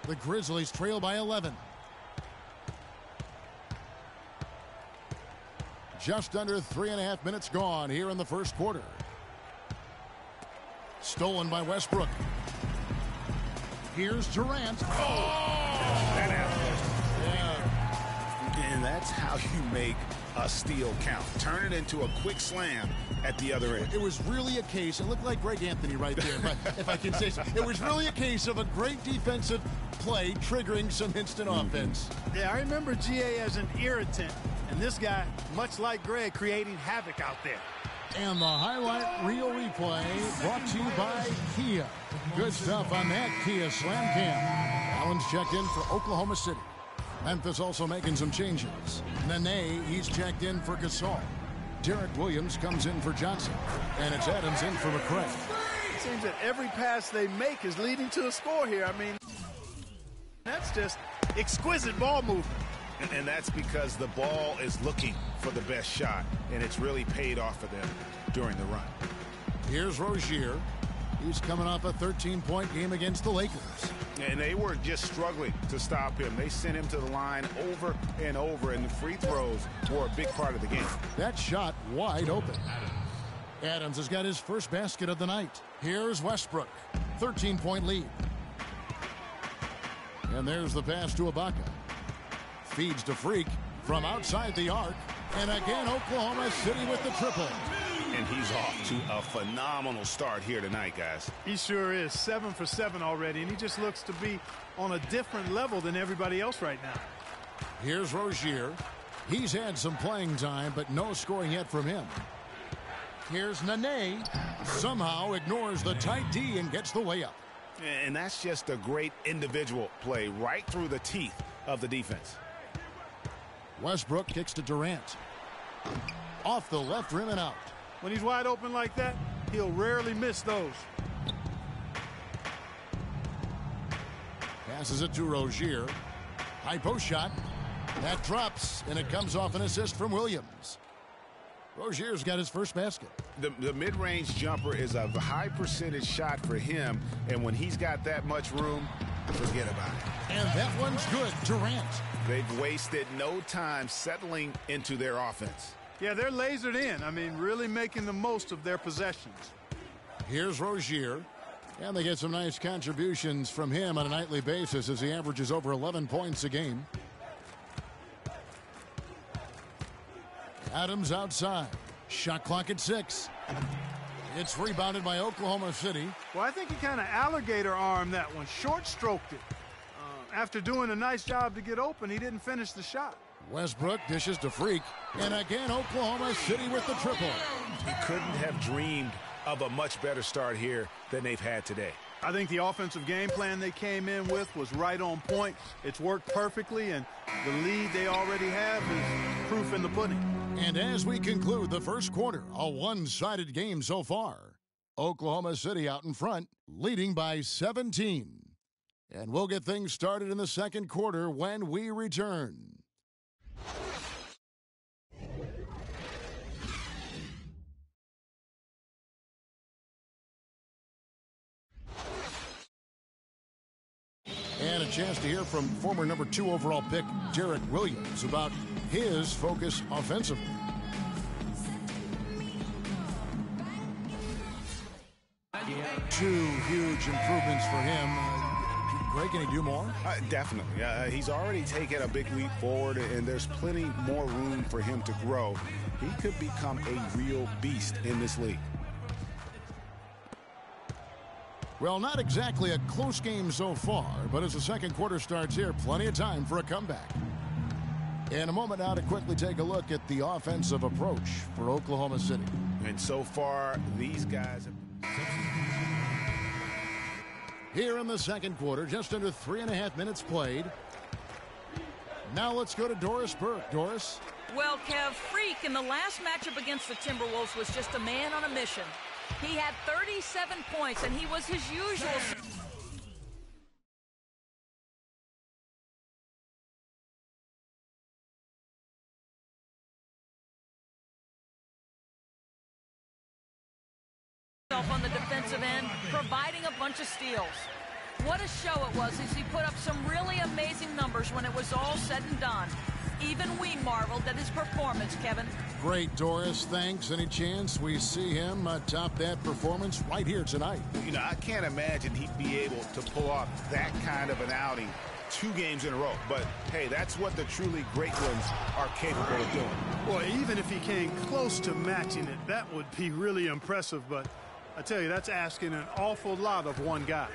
The Grizzlies trail by 11. Just under 3.5 minutes gone here in the first quarter. Stolen by Westbrook. Here's Durant. That happened. And that's how you make a steal count. Turn it into a quick slam at the other end. It was really a case, it looked like Greg Anthony right there, but if I can say so. It was really a case of a great defensive play triggering some instant offense. Yeah, I remember GA as an irritant, and this guy, much like Greg, creating havoc out there. And the highlight reel replay brought to you by Kia. Good stuff on that Kia Slam Cam. Allen's checked in for Oklahoma City. Memphis also making some changes. Nene, he's checked in for Gasol. Derek Williams comes in for Johnson. And it's Adams in for McCray. It seems that every pass they make is leading to a score here. I mean, that's just exquisite ball movement. And that's because the ball is looking for the best shot, and it's really paid off for them during the run. Here's Rozier. He's coming off a 13-point game against the Lakers. And they were just struggling to stop him. They sent him to the line over and over, and the free throws were a big part of the game. That shot wide open. Adams has got his first basket of the night. Here's Westbrook. 13-point lead. And there's the pass to Ibaka. Feeds to Freak from outside the arc. And again, Oklahoma City with the triple. And he's off to a phenomenal start here tonight, guys. He sure is. 7 for 7 already, and he just looks to be on a different level than everybody else right now. Here's Rozier. He's had some playing time, but no scoring yet from him. Here's Nene. Somehow ignores the tight D and gets the way up. And that's just a great individual play right through the teeth of the defense. Westbrook kicks to Durant. Off the left rim and out. When he's wide open like that, he'll rarely miss those. Passes it to Rozier. High post shot. That drops, and it comes off an assist from Williams. Rozier's got his first basket. The mid-range jumper is a high percentage shot for him, and when he's got that much room, forget about it. And that one's good. Durant. They've wasted no time settling into their offense. Yeah, they're lasered in. I mean, really making the most of their possessions. Here's Rozier. And they get some nice contributions from him on a nightly basis as he averages over 11 points a game. Adams outside. Shot clock at 6. It's rebounded by Oklahoma City. Well, I think he kind of alligator armed that one. Short stroked it. After doing a nice job to get open, he didn't finish the shot. Westbrook dishes to Freak. And again, Oklahoma City with the triple. He couldn't have dreamed of a much better start here than they've had today. I think the offensive game plan they came in with was right on point. It's worked perfectly, and the lead they already have is proof in the pudding. And as we conclude the first quarter, a one-sided game so far. Oklahoma City out in front, leading by 17. And we'll get things started in the second quarter when we return. And a chance to hear from former number 2 overall pick Derek Williams about his focus offensively. Two huge improvements for him. Greg, can he do more? Definitely. He's already taken a big leap forward, and there's plenty more room for him to grow. He could become a real beast in this league. Well, not exactly a close game so far, but as the second quarter starts here, plenty of time for a comeback. In a moment now to quickly take a look at the offensive approach for Oklahoma City. And so far, these guys have... Here in the second quarter, just under 3.5 minutes played. Now let's go to Doris Burke. Doris? Well, Kev, Freak in the last matchup against the Timberwolves was just a man on a mission. He had 37 points, and he was his usual... on the defensive end, providing a bunch of steals. What a show it was as he put up some really amazing numbers when it was all said and done. Even we marveled at his performance, Kevin. Great, Doris. Thanks. Any chance we see him top that performance right here tonight? You know, I can't imagine he'd be able to pull off that kind of an outing 2 games in a row. But, hey, that's what the truly great ones are capable of doing. Well, even if he came close to matching it, that would be really impressive. But I tell you, that's asking an awful lot of one guy.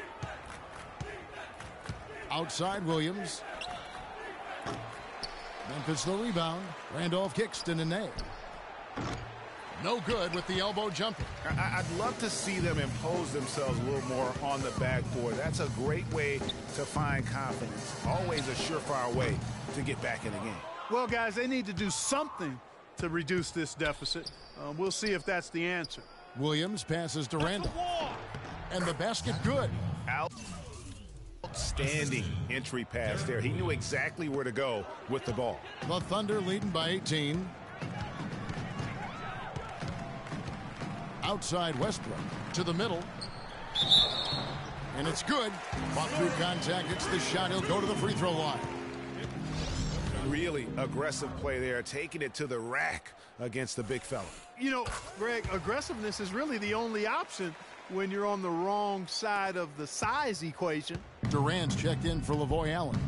Outside Williams. Memphis the rebound. Randolph kicks to Nene. No good with the elbow jumper. I'd love to see them impose themselves a little more on the backboard. That's a great way to find confidence. Always a surefire way to get back in the game. Well, guys, they need to do something to reduce this deficit. We'll see if that's the answer. Williams passes to Randolph. And the basket good. Outstanding entry pass there. He knew exactly where to go with the ball. The Thunder leading by 18. Outside Westbrook to the middle. And it's good. Fought through contact. It's the shot. He'll go to the free throw line. Really aggressive play there, taking it to the rack against the big fella. You know, Greg, aggressiveness is really the only option when you're on the wrong side of the size equation. Durant's checked in for Lavoy Allen.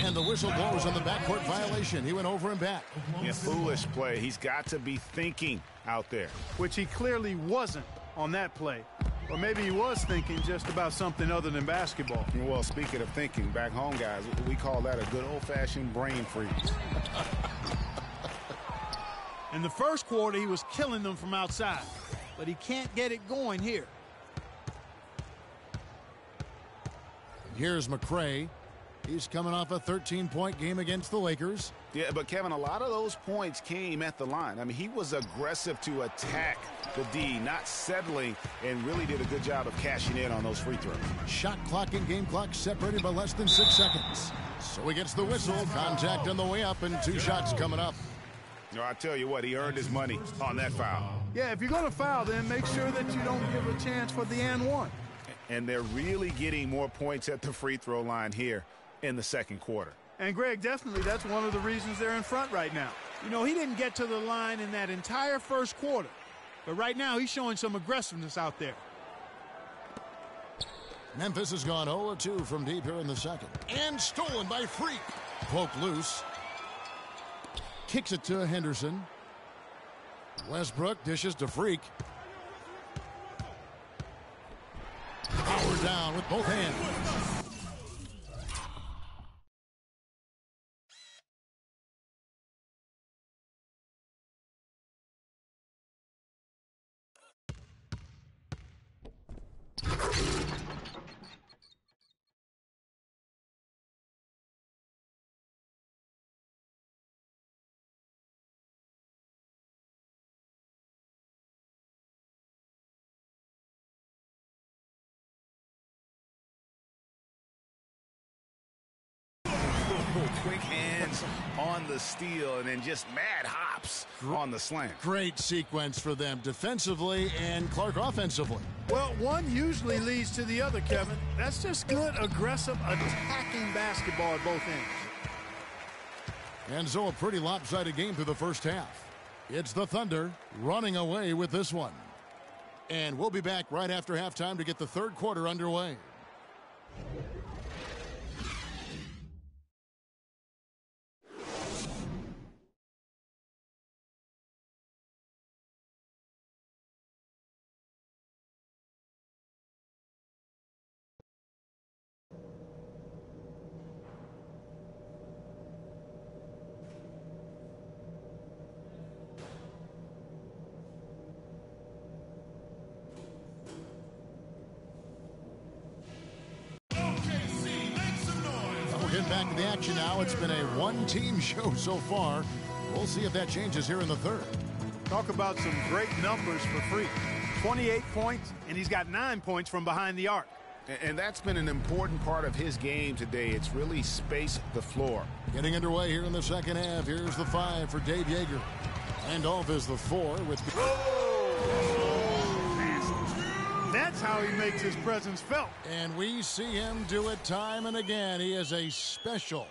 And the whistle blows on the backcourt violation. He went over and back. Yeah, foolish play. He's got to be thinking out there. Which he clearly wasn't on that play. Or maybe he was thinking just about something other than basketball. Well, speaking of thinking, back home, guys, we call that a good old-fashioned brain freeze. In the first quarter, he was killing them from outside. But he can't get it going here. Here's McRae. He's coming off a 13-point game against the Lakers. Yeah, but Kevin, a lot of those points came at the line. I mean, he was aggressive to attack the D, not settling, and really did a good job of cashing in on those free throws. Shot clock and game clock separated by less than 6 seconds. So he gets the whistle. Contact on the way up and 2 shots coming up. You know, I tell you what, he earned his money on that foul. Yeah, if you're going to foul, then make sure that you don't give a chance for the and one. And they're really getting more points at the free throw line here in the second quarter. And, Greg, definitely that's one of the reasons they're in front right now. You know, he didn't get to the line in that entire first quarter. But right now he's showing some aggressiveness out there. Memphis has gone 0-2 from deep here in the second. And stolen by Freak. Poked loose. Kicks it to Henderson. Westbrook dishes to Freak. Power down with both hands. Quick hands on the steal and then just mad hops on the slam. Great sequence for them defensively and Clark offensively. Well, one usually leads to the other, Kevin. That's just good, aggressive, attacking basketball at both ends. And so a pretty lopsided game through the first half. It's the Thunder running away with this one. And we'll be back right after halftime to get the third quarter underway. Back to the action now. It's been a one-team show so far. We'll see if that changes here in the third. Talk about some great numbers for Freak. 28 points, and he's got 9 points from behind the arc. And that's been an important part of his game today. It's really spaced the floor. Getting underway here in the second half. Here's the 5 for Dave Yeager. Randolph is the 4 with... That's how he makes his presence felt. And we see him do it time and again. He is a special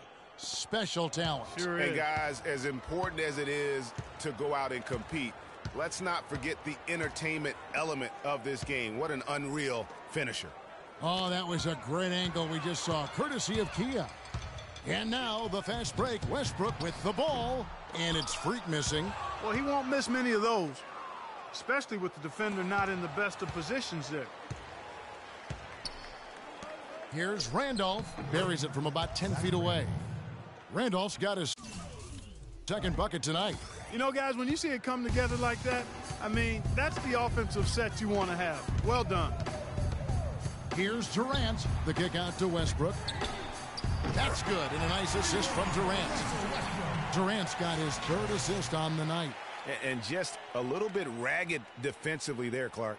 talent. Sure And is. guys, as important as it is to go out and compete, let's not forget the entertainment element of this game. What an unreal finisher. Oh, that was a great angle we just saw, courtesy of Kia. And now the fast break. Westbrook with the ball, and it's Freak missing. Well, he won't miss many of those, especially with the defender not in the best of positions there. Here's Randolph. Buries it from about 10 feet away. Randolph's got his second bucket tonight. You know, guys, when you see it come together like that, I mean, that's the offensive set you want to have. Well done. Here's Durant. The kick out to Westbrook. That's good, and a nice assist from Durant. Durant's got his third assist on the night. And just a little bit ragged defensively there, Clark.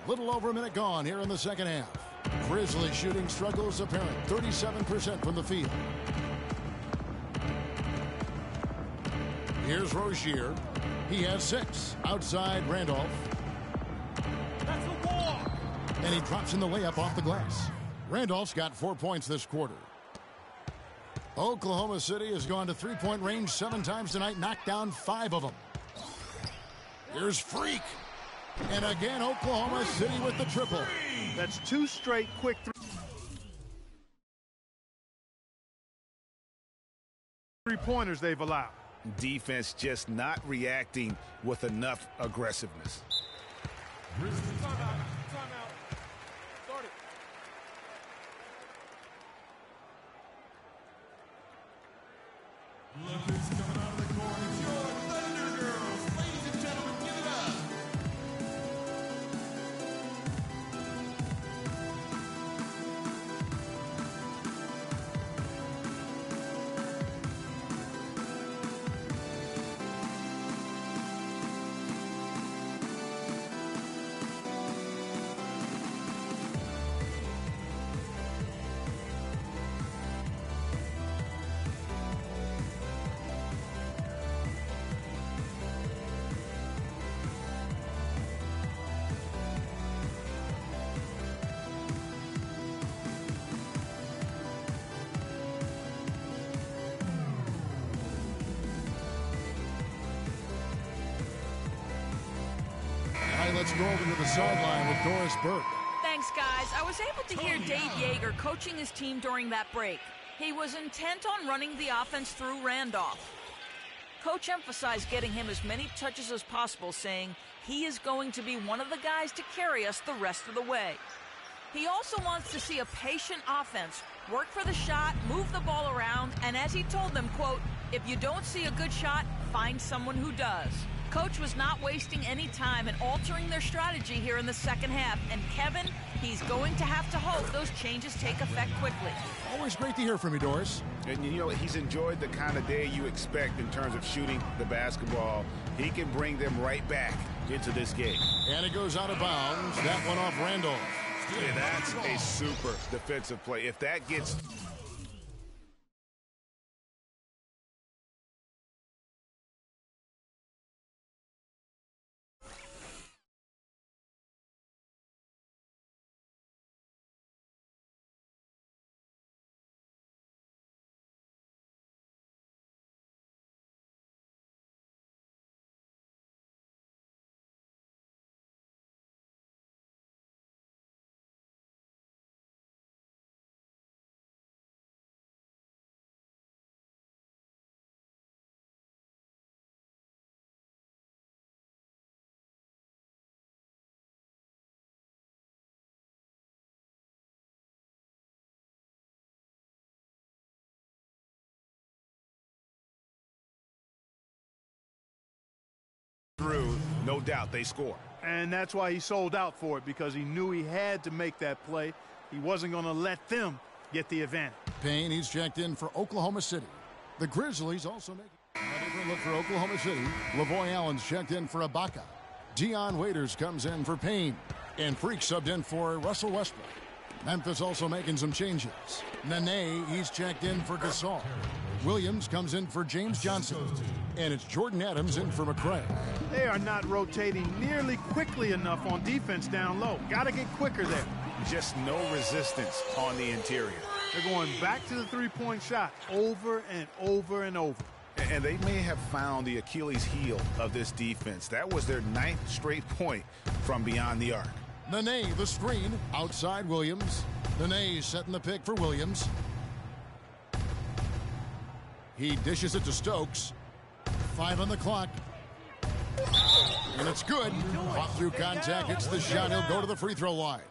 A little over a minute gone here in the second half. Grizzlies shooting struggles apparent. 37% from the field. Here's Rozier. He has 6. Outside Randolph. That's the wall. And he drops in the layup off the glass. Randolph's got 4 points this quarter. Oklahoma City has gone to three-point range 7 times tonight, knocked down 5 of them. Here's Freak. And again, Oklahoma City with the triple. That's 2 straight quick three-pointers they've allowed. Defense just not reacting with enough aggressiveness. Timeout. Start it. Look who's coming out of the court. It's your Thunder Girls. Ladies and gentlemen, give it up. Let's go over to the sideline with Doris Burke. Thanks, guys. I was able to hear Dave Yeager coaching his team during that break. He was intent on running the offense through Randolph. Coach emphasized getting him as many touches as possible, saying he is going to be one of the guys to carry us the rest of the way. He also wants to see a patient offense, work for the shot, move the ball around, and as he told them, quote, if you don't see a good shot, find someone who does. Coach was not wasting any time in altering their strategy here in the second half. And Kevin, he's going to have to hope those changes take effect quickly. Always great to hear from you, Doris. And you know, he's enjoyed the kind of day you expect in terms of shooting the basketball. He can bring them right back into this game. And it goes out of bounds. That one off Randolph. Yeah, that's a super defensive play. If that gets... through, no doubt they score. And that's why he sold out for it, because he knew he had to make that play. He wasn't going to let them get the advantage. Payne, he's checked in for Oklahoma City. The Grizzlies also making a different look for Oklahoma City. Lavoy Allen's checked in for Ibaka. Dion Waiters comes in for Payne. And Freak subbed in for Russell Westbrook. Memphis also making some changes. Nene, he's checked in for Gasol. Williams comes in for James Johnson. And it's Jordan Adams in for McRae. They are not rotating nearly quickly enough on defense down low. Got to get quicker there. Just no resistance on the interior. They're going back to the three-point shot over and over and over. And they may have found the Achilles heel of this defense. That was their 9th straight point from beyond the arc. Nene, the screen, outside Williams. Nene setting the pick for Williams. He dishes it to Stokes. 5 on the clock. And it's good. Fought through contact, hits the shot. He'll go to the free throw line.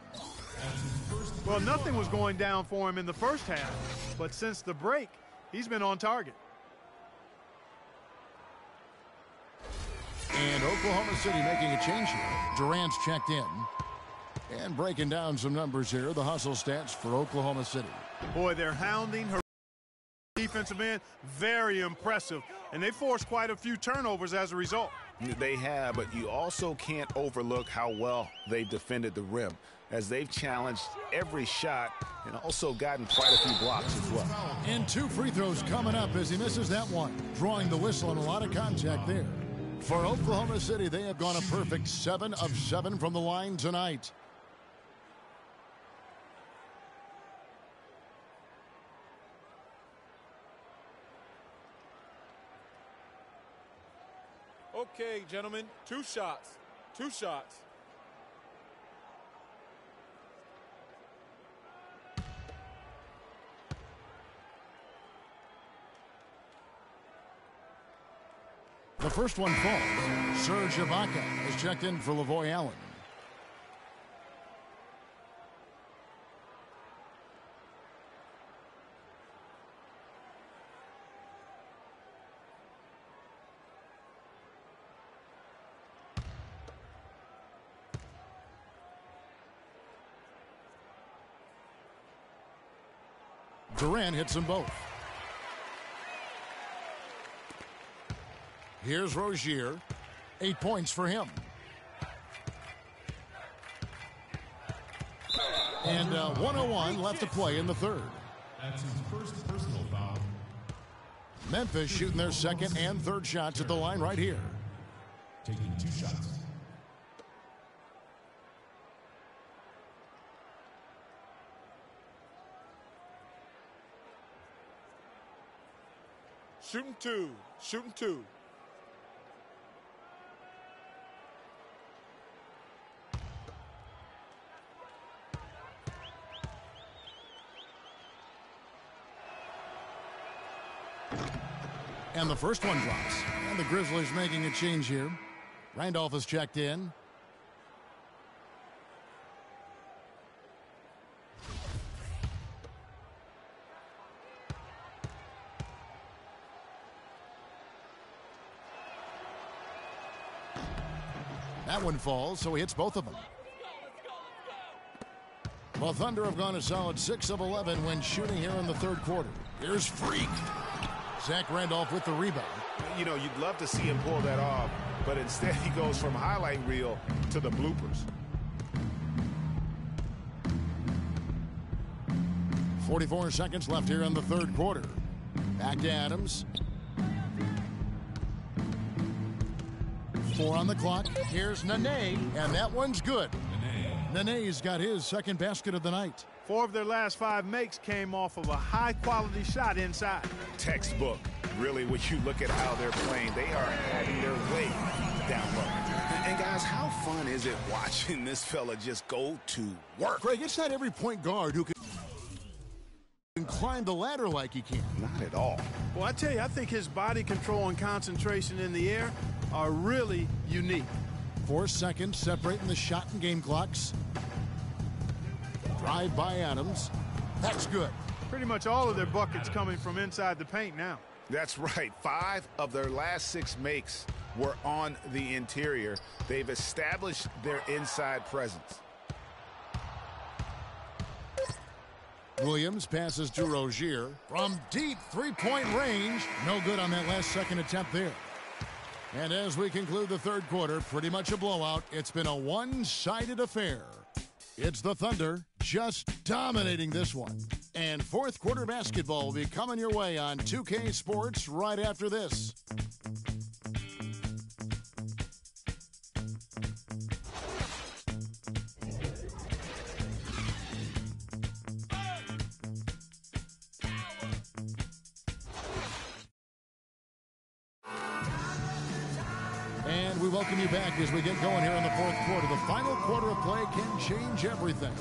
Well, nothing was going down for him in the first half, but since the break, he's been on target. And Oklahoma City making a change here. Durant's checked in. And breaking down some numbers here, the hustle stats for Oklahoma City. Boy, they're hounding her defensive end. Very impressive. And they forced quite a few turnovers as a result. They have, but you also can't overlook how well they've defended the rim, as they've challenged every shot and also gotten quite a few blocks as well. And 2 free throws coming up as he misses that one. Drawing the whistle and a lot of contact there. For Oklahoma City, they have gone a perfect 7 of 7 from the line tonight. Okay, gentlemen, 2 shots. 2 shots. The first one falls. Serge Ibaka has checked in for Lavoy Allen. Durant hits them both. Here's Rozier. 8 points for him. And 1:01 left to play in the third. That's his first personal foul. Memphis shooting their second and third shots at the line right here. Taking 2 shots. Shooting 2. Shooting 2. And the first one drops. And the Grizzlies making a change here. Randolph has checked in. That one falls, so he hits both of them. The Thunder have gone a solid 6 of 11 when shooting here in the third quarter. Here's Freak. Zach Randolph with the rebound. You know, you'd love to see him pull that off, but instead he goes from highlight reel to the bloopers. 44 seconds left here in the third quarter. Back to Adams. 4 on the clock. Here's Nene, and that one's good. Nene's got his second basket of the night. 4 of their last 5 makes came off of a high-quality shot inside. Textbook. Really, when you look at how they're playing, they are having their way down low. And guys, how fun is it watching this fella just go to work? Greg, it's not every point guard who can climb the ladder like he can. Not at all. Well, I tell you, I think his body control and concentration in the air are really unique. 4 seconds separating the shot and game clocks. Drive by Adams. That's good. Pretty much all of their buckets coming from inside the paint now. That's right. 5 of their last 6 makes were on the interior. They've established their inside presence. Williams passes to Rozier from deep three-point range. No good on that last second attempt there. And as we conclude the third quarter, pretty much a blowout. It's been a one-sided affair. It's the Thunder just dominating this one. And fourth quarter basketball will be coming your way on 2K Sports right after this. And we welcome you back as we get going here in the fourth quarter. The final quarter of play can change everything.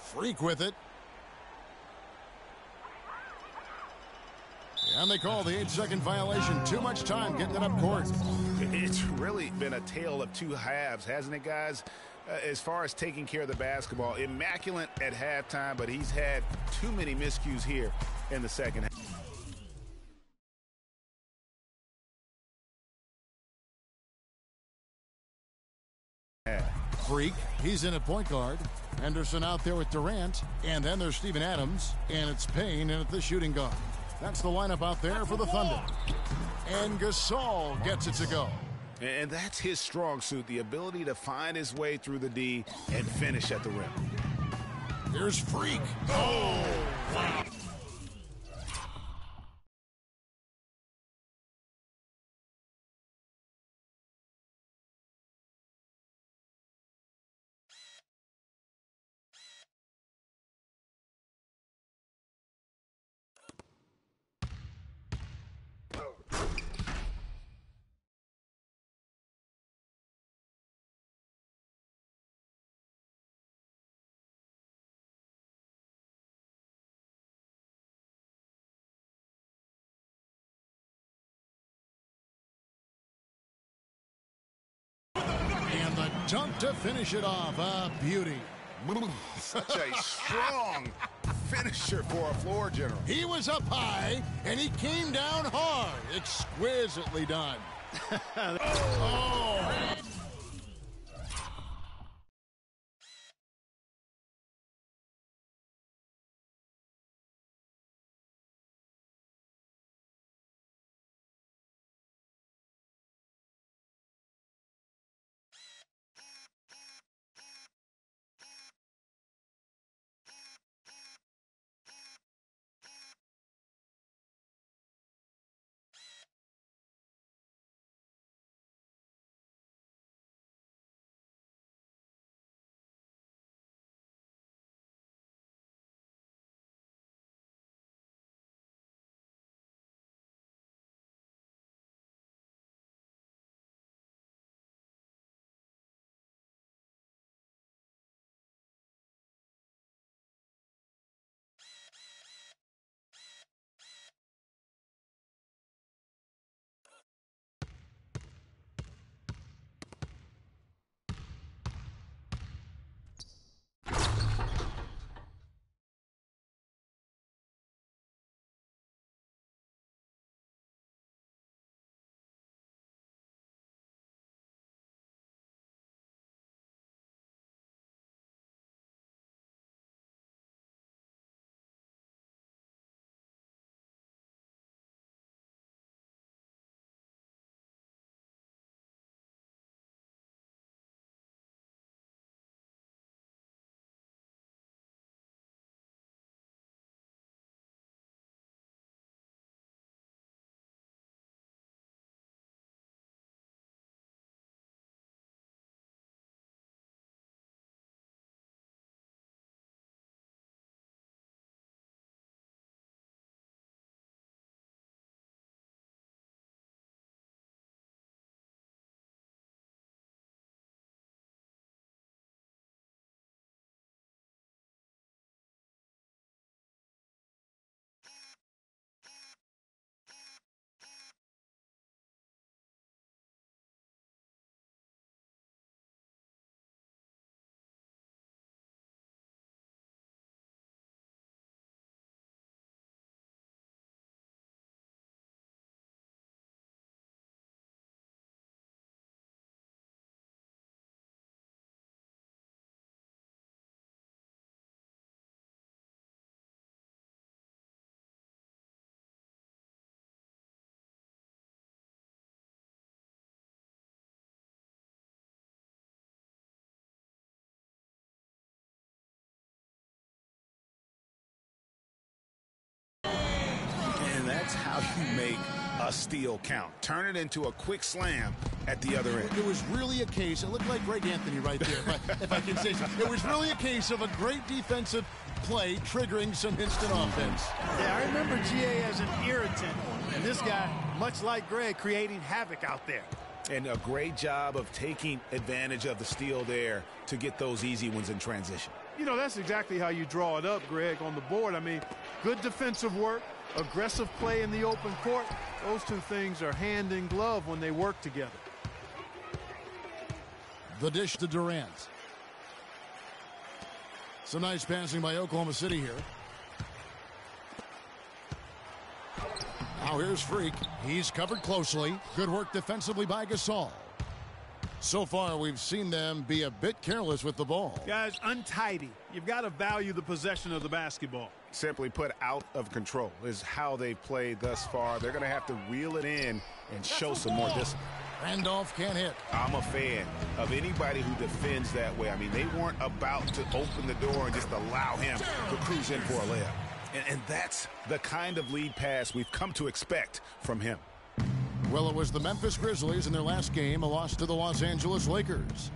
Freak with it. And they call the 8-second violation. Too much time getting it up court. It's really been a tale of two halves, hasn't it, guys? As far as taking care of the basketball, immaculate at halftime, but he's had too many miscues here in the second half. Freak, he's in at point guard. Henderson out there with Durant. And then there's Steven Adams. And it's Payne in at the shooting guard. That's the lineup out there for the Thunder. And Gasol gets it to go. And that's his strong suit, the ability to find his way through the D and finish at the rim. Here's Freak. Oh, wow. And the dunk to finish it off. A beauty. Such a strong finisher for a floor general. He was up high, and he came down hard. Exquisitely done. Oh. how you make a steal count. Turn it into a quick slam at the other end. It was really a case, it looked like Greg Anthony right there, if I can say so. It was really a case of a great defensive play triggering some instant offense. Yeah, I remember GA as an irritant, and this guy, much like Greg, creating havoc out there. And a great job of taking advantage of the steal there to get those easy ones in transition. You know, that's exactly how you draw it up, Greg, on the board. I mean, good defensive work, aggressive play in the open court. Those two things are hand in glove when they work together. The dish to Durant. Some nice passing by Oklahoma City here. Now here's Freak. He's covered closely. Good work defensively by Gasol. So far, we've seen them be a bit careless with the ball. Guys, untidy. You've got to value the possession of the basketball. Simply put, out of control is how they've played thus far. They're going to have to reel it in and show some more discipline. Randolph can't hit. I'm a fan of anybody who defends that way. I mean, they weren't about to open the door and just allow him to cruise in for a layup. And that's the kind of lead pass we've come to expect from him. Well, it was the Memphis Grizzlies in their last game, a loss to the Los Angeles Lakers.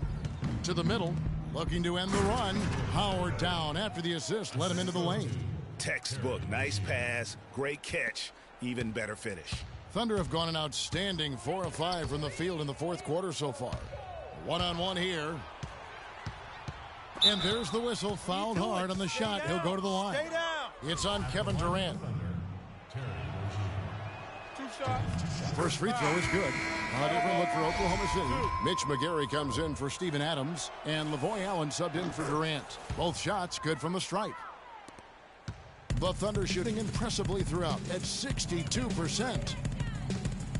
To the middle, looking to end the run. Howard down after the assist, led him into the lane. Textbook, nice pass, great catch, even better finish. Thunder have gone an outstanding 4 of 5 from the field in the fourth quarter so far. One-on-one here. And there's the whistle, fouled hard on the shot. He'll go to the line. Stay down. It's on Kevin Durant. First free throw is good. A different look for Oklahoma City. Mitch McGary comes in for Steven Adams, and Lavoy Allen subbed in for Durant. Both shots good from the stripe. The Thunder shooting impressively throughout at 62%.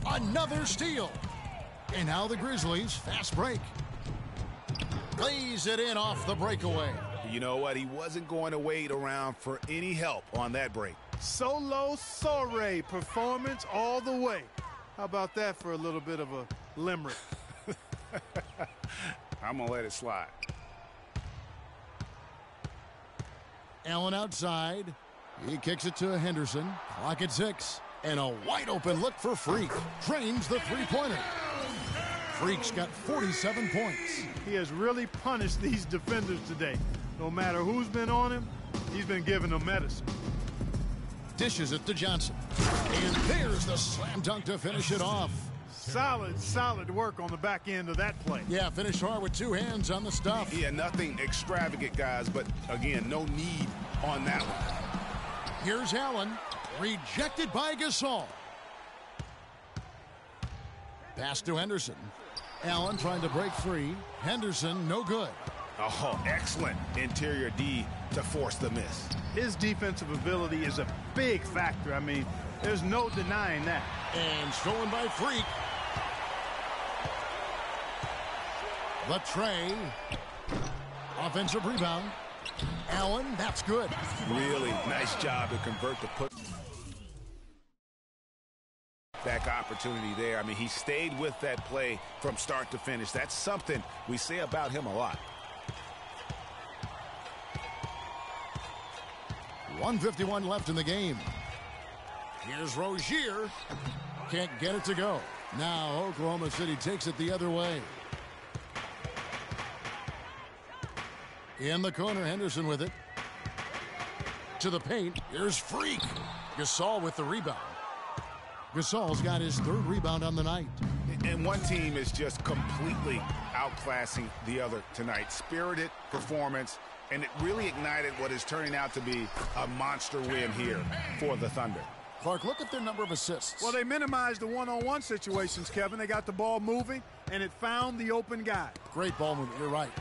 Another steal. And now the Grizzlies, fast break. Lays it in off the breakaway. You know what? He wasn't going to wait around for any help on that break. Solo soiree performance all the way. How about that for a little bit of a limerick? I'm going to let it slide. Allen outside. He kicks it to Henderson. Clock at 6. And a wide open look for Freak. Drains the three-pointer. Freak's got 47 points. He has really punished these defenders today. No matter who's been on him, he's been giving them medicine. Dishes it to Johnson. And there's the slam dunk to finish it off. Solid work on the back end of that play. Yeah, finish hard with two hands on the stuff. Yeah, nothing extravagant, guys, but again, no need on that one. Here's Allen, rejected by Gasol. Pass to Henderson. Allen trying to break free. Henderson, no good. Oh, excellent interior D to force the miss. His defensive ability is a big factor. I mean, there's no denying that. And stolen by Freak. The tray. Offensive rebound. Allen, that's good. Really nice job to convert the put back opportunity there. I mean, he stayed with that play from start to finish. That's something we say about him a lot. 1:51 left in the game. Here's Rozier. Can't get it to go. Now Oklahoma City takes it the other way. In the corner, Henderson with it. To the paint. Here's Freak. Gasol with the rebound. Gasol's got his third rebound on the night. And one team is just completely outclassing the other tonight. Spirited performance, and it really ignited what is turning out to be a monster win here for the Thunder. Clark, look at their number of assists. Well, they minimized the one-on-one situations, Kevin. They got the ball moving, and it found the open guy. Great ball movement, you're right.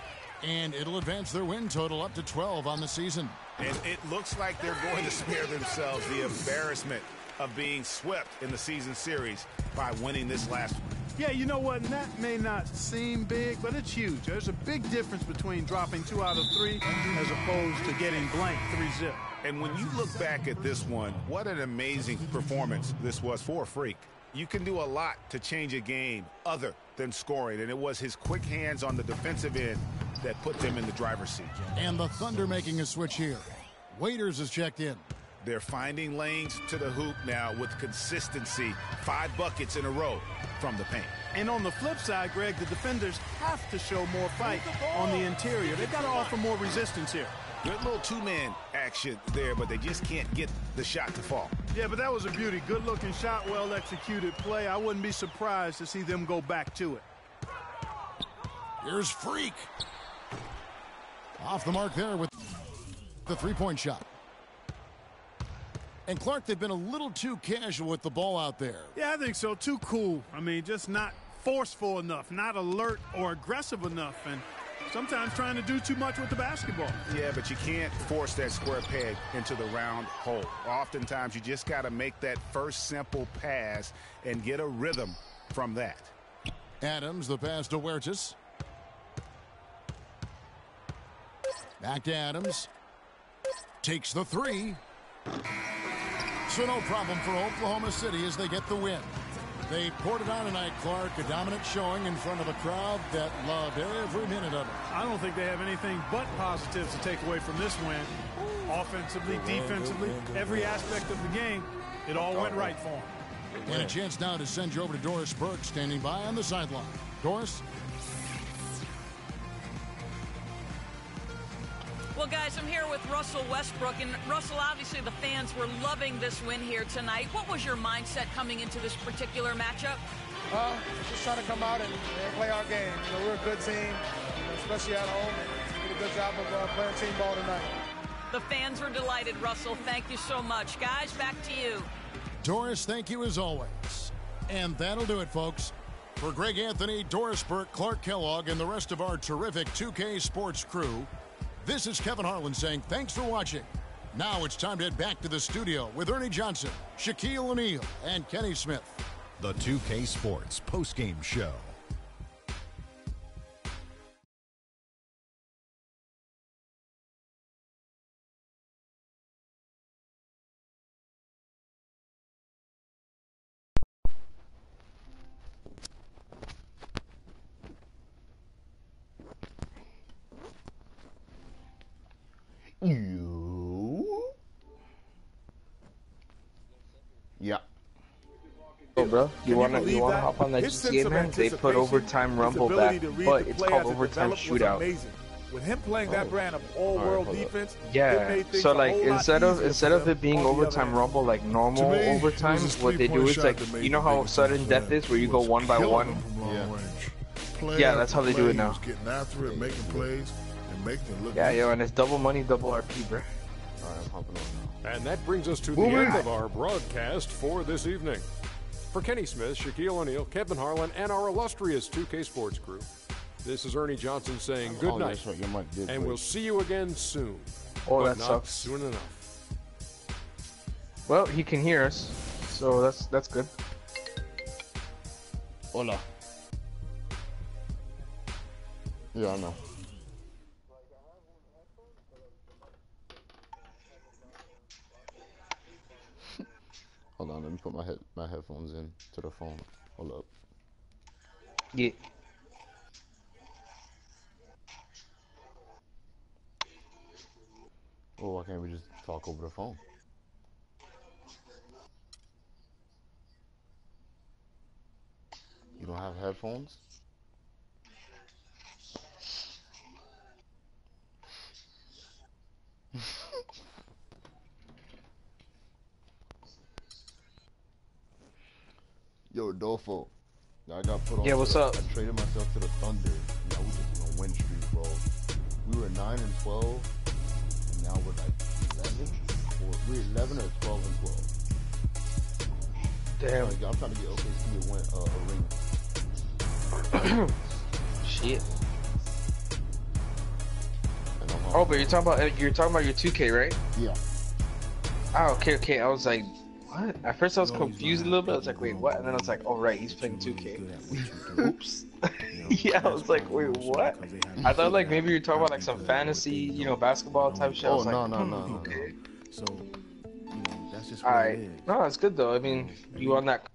And it'll advance their win total up to 12 on the season. And it looks like they're going to spare themselves the embarrassment of being swept in the season series by winning this last one. Yeah, you know what? And that may not seem big, but it's huge. There's a big difference between dropping 2 out of 3 as opposed to getting blank 3-zip. And when you look back at this one, what an amazing performance this was for Freak. You can do a lot to change a game other than scoring, and it was his quick hands on the defensive end that put them in the driver's seat. And the Thunder making a switch here. Waiters is checked in. They're finding lanes to the hoop now with consistency. 5 buckets in a row from the paint. And on the flip side, Greg, the defenders have to show more fight on the interior. They've got to offer more resistance here. Good little two-man action there, but they just can't get the shot to fall. Yeah, but that was a beauty. Good-looking shot, well-executed play. I wouldn't be surprised to see them go back to it. Here's Freak. Off the mark there with the three-point shot. And Clark, they've been a little too casual with the ball out there. Yeah, I think so. Too cool. I mean, just not forceful enough, not alert or aggressive enough, and sometimes trying to do too much with the basketball. Yeah, but you can't force that square peg into the round hole. Oftentimes, you just got to make that first simple pass and get a rhythm from that. Adams, the pass to Huertas. Back to Adams. Takes the three. So no problem for Oklahoma City as they get the win. They poured it on tonight, Clark. A dominant showing in front of a crowd that loved every minute of it. I don't think they have anything but positives to take away from this win. Offensively, defensively, every aspect of the game, it all went right for them. And a chance now to send you over to Doris Burke, standing by on the sideline. Doris? Well, guys, I'm here with Russell Westbrook. And, Russell, obviously the fans were loving this win here tonight. What was your mindset coming into this particular matchup? Just trying to come out and play our game. You know, we're a good team, especially at home. Did a good job of playing team ball tonight. The fans were delighted, Russell. Thank you so much. Guys, back to you. Doris, thank you as always. And that'll do it, folks. For Greg Anthony, Doris Burke, Clark Kellogg, and the rest of our terrific 2K Sports crew, this is Kevin Harlan saying thanks for watching. Now it's time to head back to the studio with Ernie Johnson, Shaquille O'Neal, and Kenny Smith. The 2K Sports postgame show. Yeah. Oh, bro, you wanna hop on that GTA, man? They put overtime rumble back, but it's called overtime shootout. With him playing that brand of all-world defense, yeah. So like instead of it being overtime rumble like normal overtime, what they do is like, you know how sudden death is, where you go one by one. Yeah, that's how they do it now. Getting after it, making plays, and making it look. Yeah, yo, and it's double money, double RP, bro. Alright, I'm hopping on now. And that brings us to the end of our broadcast for this evening. For Kenny Smith, Shaquille O'Neal, Kevin Harlan, and our illustrious 2K Sports crew, this is Ernie Johnson saying good night, and we'll see you again soon. Oh, but that not sucks. soon enough. Well, he can hear us, so that's good. Hola. Yeah, I know. Hold on, let me put my headphones in to the phone. Hold up. Yeah. Oh, why can't we just talk over the phone? You don't have headphones? Yo, Dolfo. I got put on. Yeah, what's up? I traded myself to the Thunder. And I was just on a win streak, bro. We were 9-12, and now we're like 11. Or we're 11 or 12 and 12. Damn. Like, I'm trying to get OKC to win a ring. Shit. Oh, but you're talking about your 2K, right? Yeah. Oh, okay. I was like, what? At first I was confused a little bit. I was like, wait, what? And then I was like, oh right, he's playing 2K. Oops. Yeah, I was like, wait, what? I thought like maybe you're talking about like some fantasy, you know, basketball type shit. Oh, no. Okay. So, that's just alright. No, that's good though. I mean, you on that